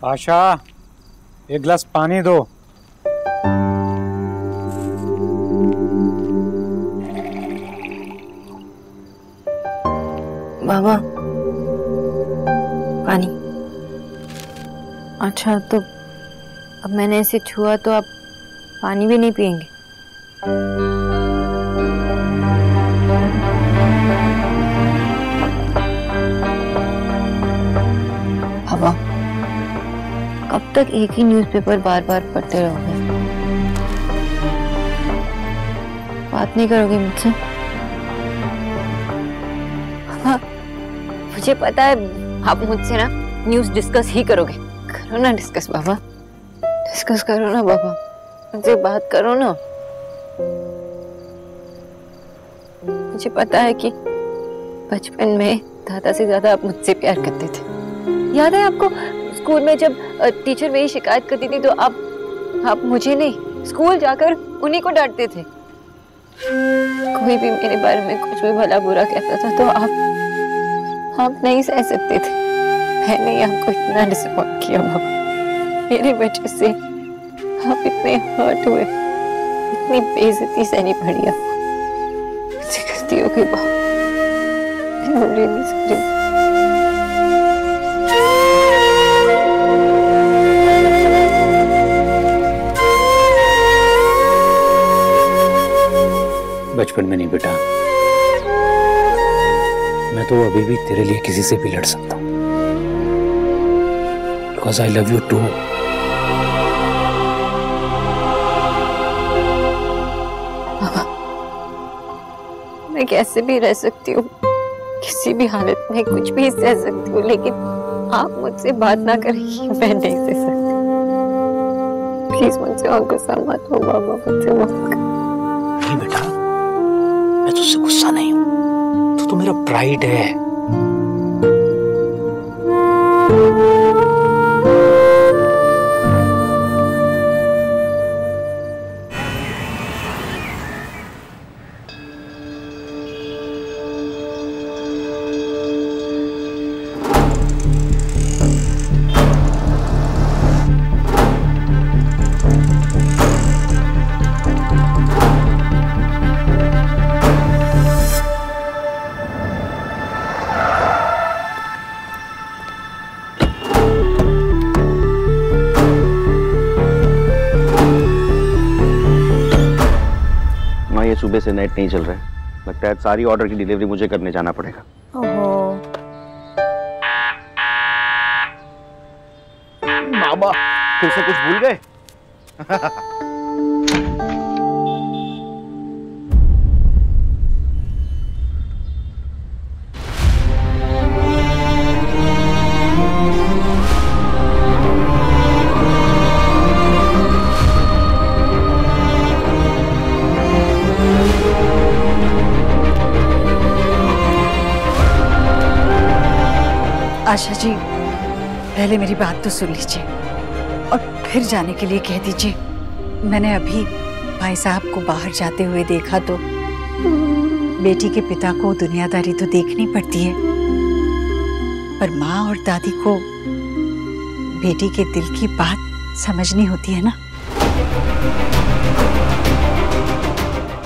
आशा, एक गिलास पानी दो। बाबा, पानी। अच्छा, तो अब मैंने ऐसे छुआ तो आप पानी भी नहीं पिएंगे? बाबा, कब तक एक ही न्यूज़पेपर बार बार पढ़ते रहोगे? बात नहीं करोगे मुझसे? हाँ, मुझे पता है आप मुझसे ना न्यूज़ डिस्कस ही करोगे। करो ना डिस्कस बाबा, डिस्कस करो ना बाबा, मुझसे बात करो ना। मुझे पता है कि बचपन में दादा से ज्यादा आप मुझसे प्यार करते थे। याद है आपको, स्कूल में जब टीचर मेरी शिकायत करती थी तो आप मुझे नहीं, स्कूल जाकर उन्हीं को डांटते थे। कोई भी मेरे बारे में कुछ भी भला बुरा कहता था तो आप नहीं सह सकते थे। मैंने आपको इतना डिसअपॉइंट किया बाबा, मेरी वजह से आप इतने हर्ट हुए, इतनी बेइज्जती सहनी पड़ी आपको। मुझसे गलती हो गई बाबा, I'm really sorry। बचपन में नहीं बेटा, मैं तो अभी भी तेरे लिए किसी से भी लड़ सकता हूँ, because I love you too. बाबा, मैं कैसे भी रह सकती हूँ, किसी भी हालत में कुछ भी सह सकती हूँ, लेकिन आप मुझसे बात ना करेंगी, मैं नहीं सह सकती। प्लीज मुझसे और गुस्सा मत हो बाबा, मुझसे मत करो। नहीं बेटा, मैं तुझसे गुस्सा नहीं हूँ, तू तो मेरा प्राइड है। सुबह से नेट नहीं चल रहा है, लगता है सारी ऑर्डर की डिलीवरी मुझे करने जाना पड़ेगा। ओहो, बाबा फिर से कुछ भूल गए? आशा जी, पहले मेरी बात तो सुन लीजिए और फिर जाने के लिए कह दीजिए। मैंने अभी भाई साहब को बाहर जाते हुए देखा तो बेटी के पिता को दुनियादारी तो देखनी पड़ती है, पर माँ और दादी को बेटी के दिल की बात समझनी होती है ना।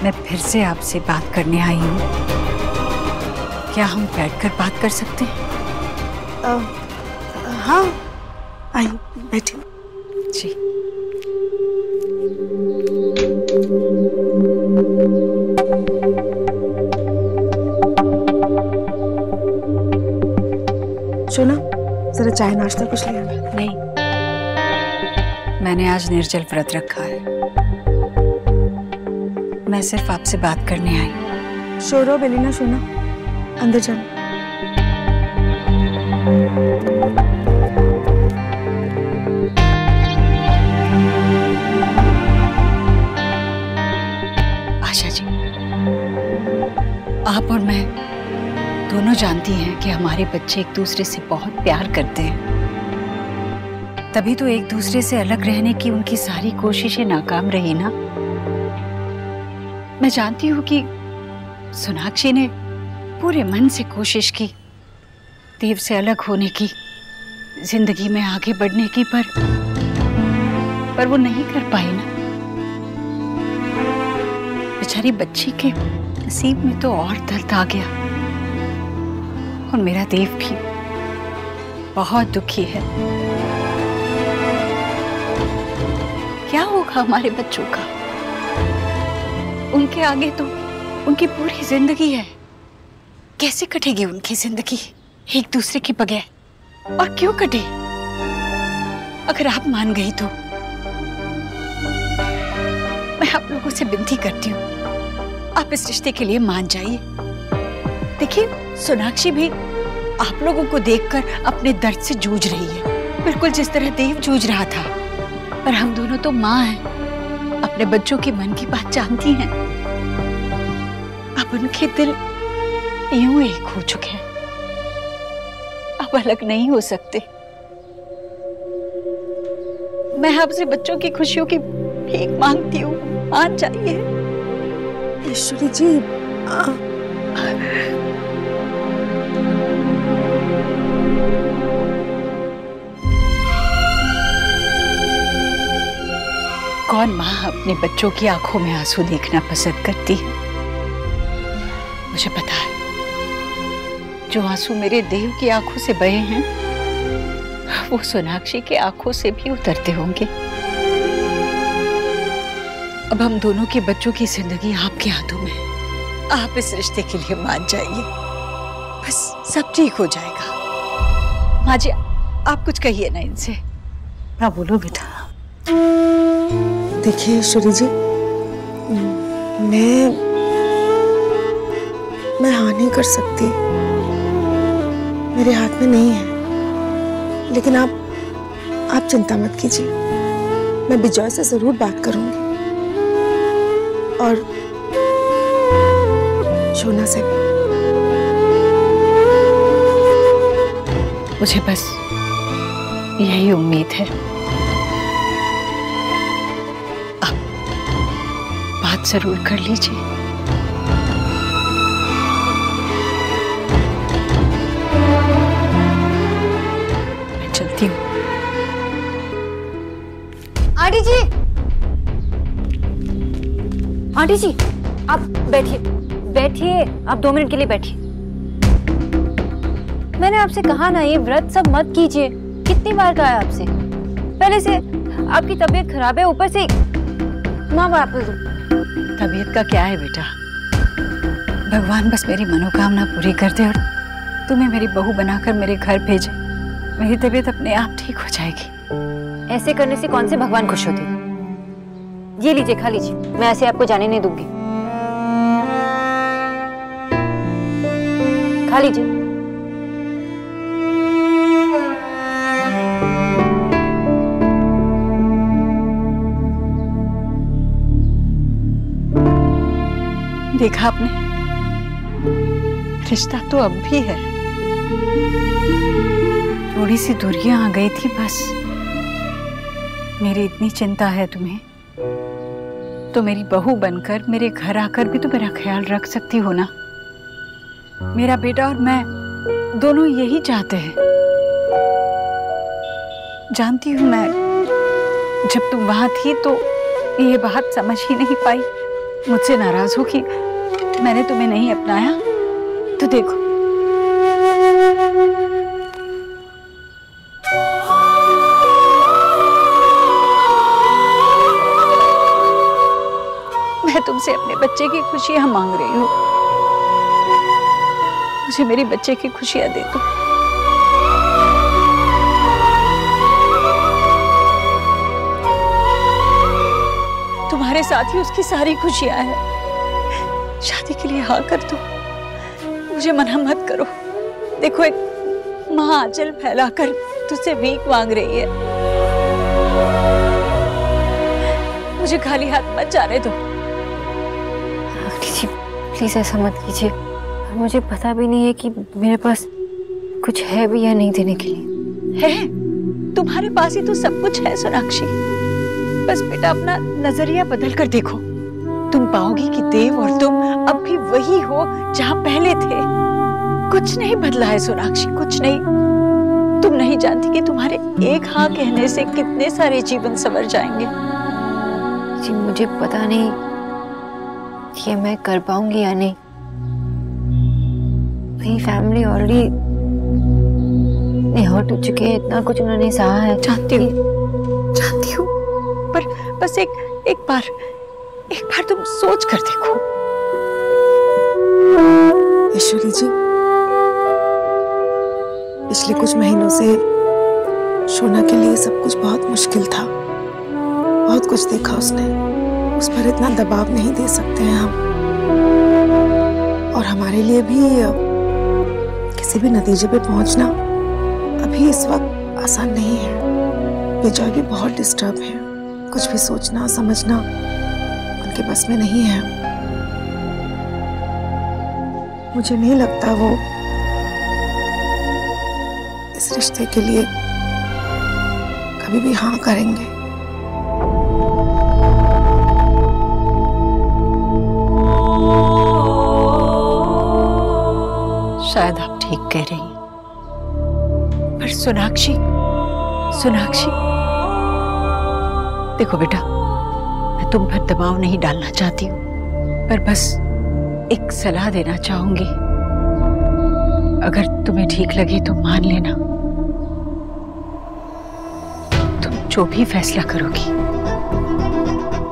मैं फिर से आपसे बात करने आई हूँ, क्या हम बैठकर बात कर सकते हैं? हाँ, आई बैठी जी। सुना, जरा चाय नाश्ता कुछ ले आना। नहीं, मैंने आज निर्जल व्रत रखा है, मैं सिर्फ आपसे बात करने आई। शोरो बेलीना, सुना, अंदर जाना। आशा जी, आप और मैं दोनों जानती हैं कि हमारे बच्चे एक दूसरे से बहुत प्यार करते हैं, तभी तो एक दूसरे से अलग रहने की उनकी सारी कोशिशें नाकाम रही ना। मैं जानती हूँ कि सोनाक्षी ने पूरे मन से कोशिश की देव से अलग होने की, जिंदगी में आगे बढ़ने की, पर वो नहीं कर पाई ना। बेचारी बच्ची के नसीब में तो और दर्द आ गया। और मेरा देव भी बहुत दुखी है। क्या होगा हमारे बच्चों का? उनके आगे तो उनकी पूरी जिंदगी है। कैसे कटेगी उनकी जिंदगी एक दूसरे के बगैर? और क्यों कटे? अगर आप मान गई तो मैं आप लोगों से विनती करती हूँ, आप इस रिश्ते के लिए मान जाइए। देखिए, सोनाक्षी भी आप लोगों को देखकर अपने दर्द से जूझ रही है, बिल्कुल जिस तरह देव जूझ रहा था। पर हम दोनों तो माँ हैं, अपने बच्चों के मन की बात जानती हैं। अब उनके दिल यूं एक हो चुके हैं, अब अलग नहीं हो सकते। मैं आपसे बच्चों की खुशियों की भीख मांगती हूँ, मान जाइए। ईश्वरी जी, कौन माँ अपने बच्चों की आंखों में आंसू देखना पसंद करती है? मुझे पता है, जो आंसू मेरे देव की आंखों से बहे हैं, वो सोनाक्षी के आंखों से भी उतरते होंगे। अब हम दोनों के बच्चों की जिंदगी आपके हाथों में है। आप इस रिश्ते के लिए मान जाइए, बस सब ठीक हो जाएगा। माँ जी, आप कुछ कहिए ना इनसे। हाँ बोलो बेटा। देखिए ईश्वरी जी, मैं हाँ नहीं कर सकती, मेरे हाथ में नहीं है। लेकिन आप चिंता मत कीजिए, मैं बिजॉय से जरूर बात करूंगी और शोना से भी। मुझे बस यही उम्मीद है। आप बात जरूर कर लीजिए। मैं चलती हूँ। आंटी जी, आंटी जी, आप बैठिए, बैठिए, आप 2 मिनट के लिए बैठिए। मैंने आपसे कहा ना, ये व्रत सब मत कीजिए। कितनी बार कहा है आपसे? पहले से आपकी तबीयत खराब है, ऊपर से माँ बाप। तबीयत का क्या है बेटा? भगवान बस मेरी मनोकामना पूरी कर दे और तुम्हें मेरी बहू बनाकर मेरे घर भेजे। मेरी तबीयत अपने आप ठीक हो जाएगी। ऐसे करने से कौन से भगवान खुश होते? ये लीजिए, खा लीजिए, मैं ऐसे आपको जाने नहीं दूंगी। खा लीजिए। देखा आपने, रिश्ता तो अब भी है, थोड़ी सी दूरियां आ गई थी बस। मेरी इतनी चिंता है तुम्हें, तो मेरी बहू बनकर मेरे घर आकर भी तो मेरा ख्याल रख सकती हो ना। मेरा बेटा और मैं दोनों यही चाहते हैं। जानती हूँ मैं, जब तुम वहां थी तो ये बात समझ ही नहीं पाई। मुझसे नाराज हो कि मैंने तुम्हें नहीं अपनाया। तो देखो, मैं तुमसे अपने बच्चे की खुशियां मांग रही हूँ। मुझे मेरे बच्चे की खुशियां दे दो। तुम्हारे साथ ही उसकी सारी खुशियां हैं। शादी के लिए हाँ कर दो, मुझे मना मत करो। देखो, एक माँ आंचल फैलाकर तुझसे भीख मांग रही है। मुझे खाली हाथ मत जाने दो। आंटी जी, प्लीज ऐसा मत कीजिए। मुझे पता भी नहीं है कि मेरे पास कुछ है भी या नहीं देने के लिए। है, तुम्हारे पास ही तो सब कुछ है सोनाक्षी। बस बेटा, अपना नजरिया बदल कर देखो, तुम पाओगी कि देव और तुम अब भी वही हो जहां पहले थे। कुछ नहीं बदला है सोनाक्षी, कुछ नहीं। तुम नहीं जानती कि तुम्हारे एक हाँ कहने से कितने सारे जीवन संवर जाएंगे। जी मुझे पता नहीं कि मैं कर पाऊंगी या नहीं। मेरी फैमिली ऑलरेडी हर्ट हो चुके हैं, इतना कुछ उन्होंने सहा है। जानती हूँ, पर बस एक बार तुम सोच कर देखो। ईश्वरी जी, पिछले कुछ महीनों से शोना के लिए सब कुछ बहुत मुश्किल था। बहुत कुछ देखा उसने, उस पर इतना दबाव नहीं दे सकते हैं हम। और हमारे लिए भी किसी भी नतीजे पे पहुंचना अभी इस वक्त आसान नहीं है। विजय भी बहुत डिस्टर्ब है, कुछ भी सोचना समझना उनके बस में नहीं है। मुझे नहीं लगता वो इस रिश्ते के लिए कभी भी हाँ करेंगे। शायद आप ठीक कह रही हैं, पर सोनाक्षी देखो बेटा, मैं तुम पर दबाव नहीं डालना चाहती हूँ, पर बस एक सलाह देना चाहूंगी। अगर तुम्हें ठीक लगे तो मान लेना। तुम जो भी फैसला करोगी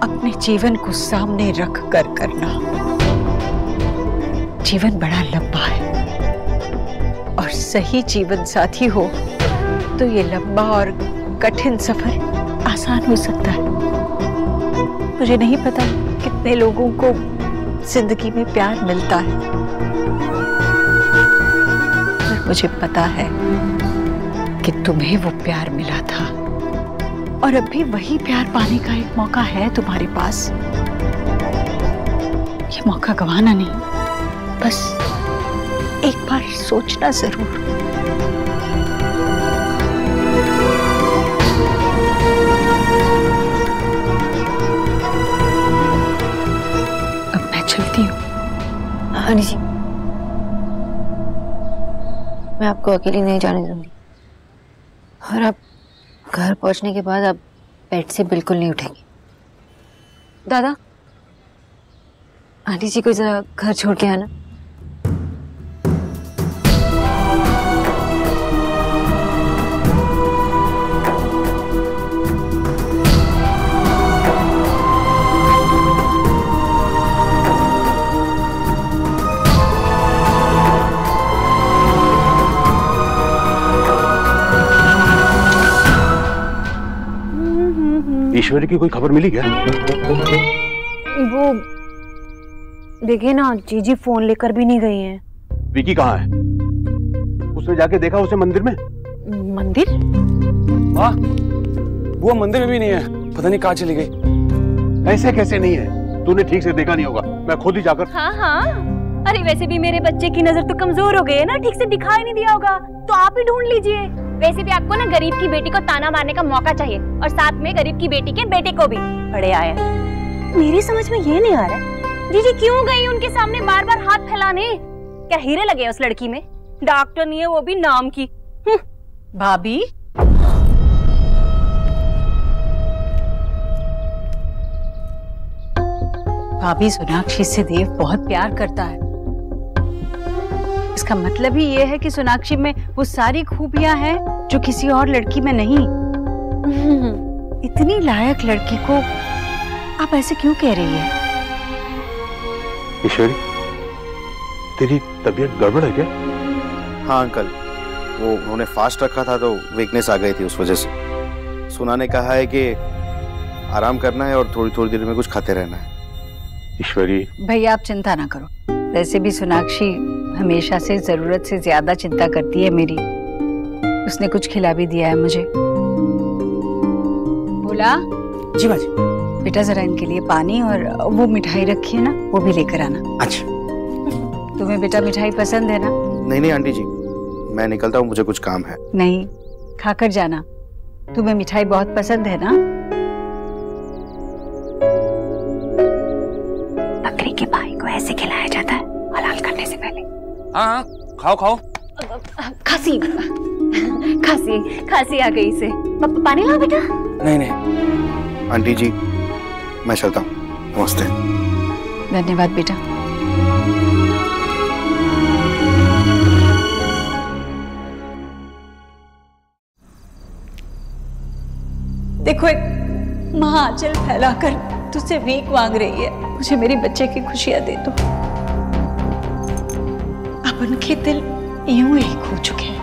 अपने जीवन को सामने रख कर करना। जीवन बड़ा लंबा है और सही जीवन साथी हो तो ये लंबा और कठिन सफर आसान हो सकता है। मुझे नहीं पता कितने लोगों को जिंदगी में प्यार मिलता है, पर मुझे पता है कि तुम्हें वो प्यार मिला था और अब भी वही प्यार पाने का एक मौका है तुम्हारे पास। ये मौका गंवाना नहीं, बस एक बार सोचना जरूर। अब मैं चलती हूँ। हाँ जी, मैं आपको अकेली नहीं जाने दूंगी। और आप घर पहुंचने के बाद आप बेड से बिल्कुल नहीं उठेंगे। दादा, आंटी जी को जरा घर छोड़ के आना। ईश्वरी की कोई खबर मिली क्या? वो देखिए ना, जीजी फोन लेकर भी नहीं गई हैं। विकी कहाँ है? उसने जाके देखा उसे मंदिर में? मंदिर? हाँ, वो मंदिर में भी नहीं है, पता नहीं कहाँ चली गई। ऐसे कैसे नहीं है? तूने ठीक से देखा नहीं होगा, मैं खुद ही जाकर। हाँ, अरे वैसे भी मेरे बच्चे की नजर तो कमजोर हो गई है ना, ठीक से दिखाई नहीं दिया होगा, तो आप ही ढूंढ लीजिए। वैसे भी आपको ना गरीब की बेटी को ताना मारने का मौका चाहिए, और साथ में गरीब की बेटी के बेटे को भी। बड़े आए, मेरी समझ में ये नहीं आ रहा है जीजी क्यों गई उनके सामने बार बार हाथ फैलाने। क्या हीरे लगे उस लड़की में? डॉक्टर नहीं है वो भी नाम की। भाभी, भाभी सोनाक्षी से देव बहुत प्यार करता है। इसका मतलब ही ये है कि सोनाक्षी में वो सारी खूबियां हैं जो किसी और लड़की में नहीं। इतनी लायक लड़की को आप ऐसे क्यों कह रही है? ईश्वरी, तेरी तबीयत गड़बड़ है क्या? हाँ अंकल, वो उन्होंने फास्ट रखा था तो वीकनेस आ गई थी, उस वजह से। सुना ने कहा है कि आराम करना है और थोड़ी थोड़ी देर में कुछ खाते रहना है। ईश्वरी भैया, आप चिंता ना करो। वैसे भी सोनाक्षी हमेशा से जरूरत से ज्यादा चिंता करती है मेरी। उसने कुछ खिला भी दिया है मुझे। बोला जी बाजी। बेटा, जरा इनके लिए पानी और वो मिठाई रखी है ना, वो भी लेकर आना। अच्छा। तुम्हें बेटा मिठाई पसंद है ना? नहीं आंटी जी, मैं निकलता हूँ, मुझे कुछ काम है। नहीं, खाकर जाना। तुम्हें मिठाई बहुत पसंद है ना? बकरी के भाई को ऐसे खिलाया जाता है हलाल करने से पहले। हाँ, खाओ। खांसी, खांसी आ गई इसे। पानी लाओ बेटा। नहीं नहीं आंटी जी मैं चलता हूँ, नमस्ते। धन्यवाद बेटा। देखो एक माँ आंचल फैलाकर तुझसे भीख मांग रही है, मुझे मेरी बच्चे की खुशियां दे दो। अब उनके दिल यूं एक हो चुके हैं,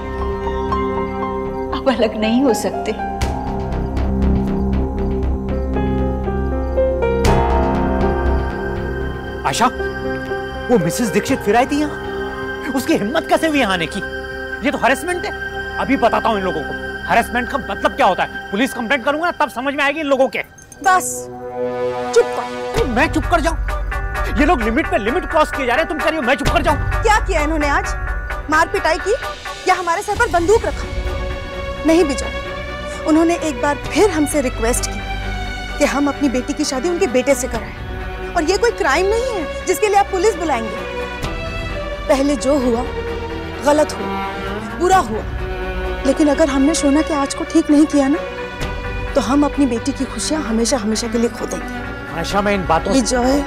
अब अलग नहीं हो सकते। आशा, वो मिसेस दीक्षित फिर आई थी यहाँ, उसकी हिम्मत कैसे हुई यहाँ आने की? ये तो हरेसमेंट है। अभी बताता हूँ इन लोगों को हरेसमेंट का मतलब क्या होता है। पुलिस कंप्लेंट करूंगा ना तब समझ में आएगी इन लोगों के। बस चुप कर। मैं चुप कर जाऊं? ये लोग लिमिट पे लिमिट क्रॉस किए जा रहे हैं, तुम कह रही हो मैं चुप कर जाऊं? क्या किया इन्होंने आज? मार पिटाई की या हमारे सर पर बंदूक रखा? नहीं विजय, उन्होंने एक बार फिर हमसे रिक्वेस्ट की कि हम अपनी बेटी की शादी उनके बेटे से कराएं, और ये कोई क्राइम नहीं है जिसके लिए आप पुलिस बुलाएंगे। पहले जो हुआ गलत हुआ, बुरा हुआ, लेकिन अगर हमने शोना के आज को ठीक नहीं किया ना, तो हम अपनी बेटी की खुशियां हमेशा हमेशा के लिए खो देंगे। आशा, मैं इन बातों विजय,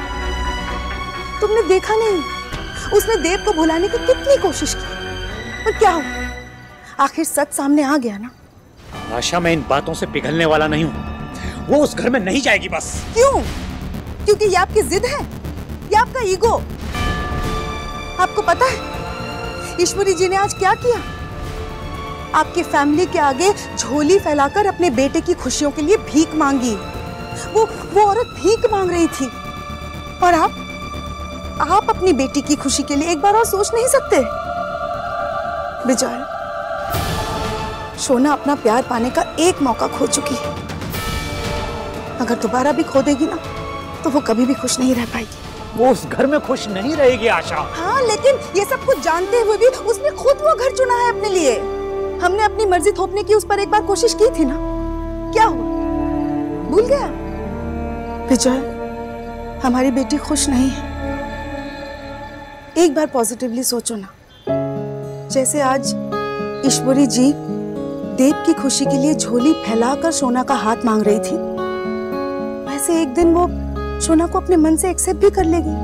तुमने देखा नहीं उसने देव को भुलाने की कितनी कोशिश की, पर क्या हुआ? आखिर सच सामने आ गया ना। आशा, मैं इन बातों से पिघलने वाला नहीं हूँ। वो उस घर में नहीं जाएगी बस। क्यों? क्योंकि ये आपकी जिद है या आपका ईगो? आपको पता है ईश्वरी जी ने आज क्या किया? आपकी फैमिली के आगे झोली फैलाकर अपने बेटे की खुशियों के लिए भीख मांगी। वो औरत भीख मांग रही थी, और आप अपनी बेटी की खुशी के लिए एक बार और सोच नहीं सकते? विजय, शोना अपना प्यार पाने का एक मौका खो चुकी है। अगर दोबारा भी खो देगी ना, तो वो कभी भी खुश नहीं रह पाएगी। वो उस घर में खुश नहीं रहेगी आशा। हाँ, लेकिन ये सब कुछ जानते हुए भी उसने खुद वो घर चुना है अपने लिए। हमने अपनी मर्जी थोपने की उस पर एक बार कोशिश की थी ना, क्या हुआ? भूल गया? विजय, हमारी बेटी खुश नहीं है। एक बार पॉजिटिवली सोचो ना। जैसे आज ईश्वरी जी देव की खुशी के लिए झोली फैलाकर सोना का हाथ मांग रही थी, वैसे एक दिन वो सोना को अपने मन से एक्सेप्ट भी कर लेगी।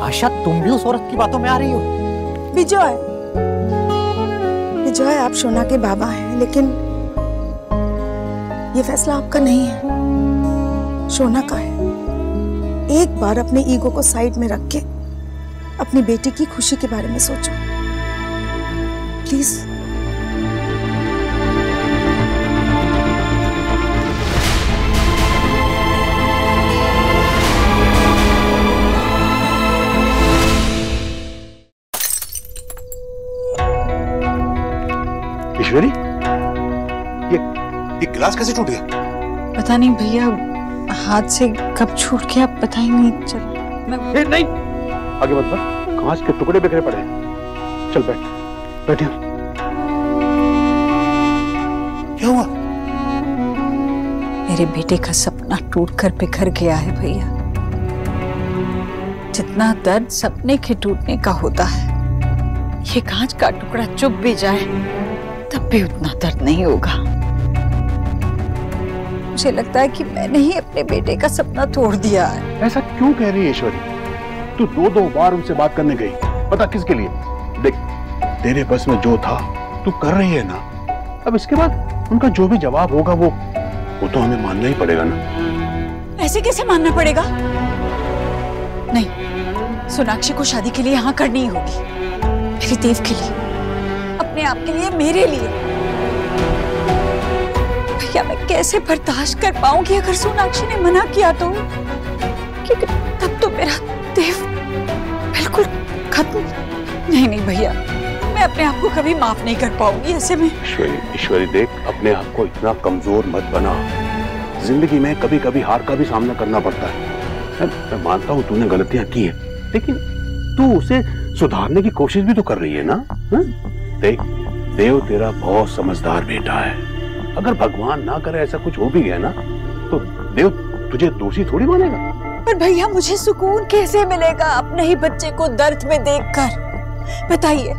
आशा, तुम भी उस औरत की बातों में आ रही हो। विजय, आप सोना के बाबा हैं, लेकिन ये फैसला आपका नहीं है, सोना का है। एक बार अपने ईगो को साइड में रख के अपनी बेटी की खुशी के बारे में सोचो प्लीज। ईश्वरी, ये गिलास कैसे टूट गया? पता नहीं भैया, हाथ से कब छूट गया पता ही नहीं चला। नहीं, आगे मत बढ़, कांच के टुकड़े बिखरे पड़े हैं। चल बैठ यहाँ। क्या हुआ? मेरे बेटे का सपना टूटकर बिखर गया है भैया। जितना दर्द सपने के टूटने का होता है, ये कांच का टुकड़ा चुभ भी जाए तब भी उतना दर्द नहीं होगा। मुझे लगता है कि मैंने ही अपने बेटे का सपना तोड़ दिया है। ऐसा क्यों कह रही है ईश्वरी? तू दो बार उनसे बात करने गई, पता किसके लिए? देख, तेरे बस में जो था तू कर रही है ना। अब इसके बाद उनका जो भी जवाब होगा वो तो हमें मानना ही पड़ेगा ना। ऐसे कैसे मानना पड़ेगा? नहीं, सोनाक्षी को शादी के लिए यहाँ करनी ही होगी, मेरे देव के लिए, अपने आप के लिए, मेरे लिए। भैया, मैं कैसे बर्दाश्त कर पाऊंगी अगर सोनाक्षी ने मना किया तो? क्योंकि तब तो मेरा देव बिल्कुल खत्म। नहीं भैया, मैं अपने आप को कभी माफ नहीं कर पाऊंगी ऐसे में। ईश्वरी देख, अपने आप को इतना कमजोर मत बना। जिंदगी में कभी कभी हार का भी सामना करना पड़ता है। मैं मानता हूँ तूने गलतियां की है, लेकिन तू उसे सुधारने की कोशिश भी तो कर रही है ना। देख, देव तेरा बहुत समझदार बेटा है। अगर भगवान ना करे ऐसा कुछ हो भी गया ना, तो देव तुझे दोषी थोड़ी मानेगा। पर भैया, मुझे सुकून कैसे मिलेगा अपने ही बच्चे को दर्द में देखकर? बताइए,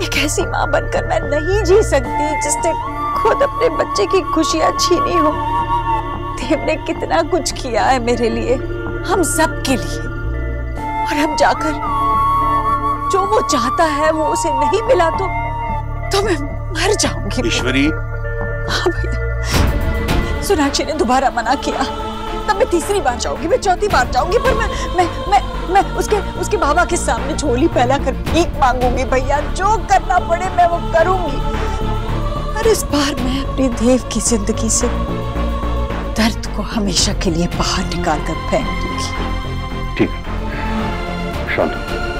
एक ऐसी माँ बनकर मैं नहीं जी सकती जिसने खुद अपने बच्चे की खुशियां छीनी हो। देव ने कितना कुछ किया है मेरे लिए, हम सब के लिए, और अब जाकर जो वो चाहता है वो उसे नहीं मिला तो मैं मर जाऊंगी। ईश्वरी, हाँ भैया, सोनाक्षी ने दोबारा मना किया, तब मैं तीसरी बार जाऊंगी, मैं चौथी बार जाऊंगी, पर मैं उसके बाबा के सामने झोली फैलाकर भीख मांगूंगी। भैया, जो करना पड़े मैं वो करूंगी, पर इस बार मैं अपनी देव की जिंदगी से दर्द को हमेशा के लिए बाहर निकाल कर फेंक दूंगी। ठीक है, शांत हो।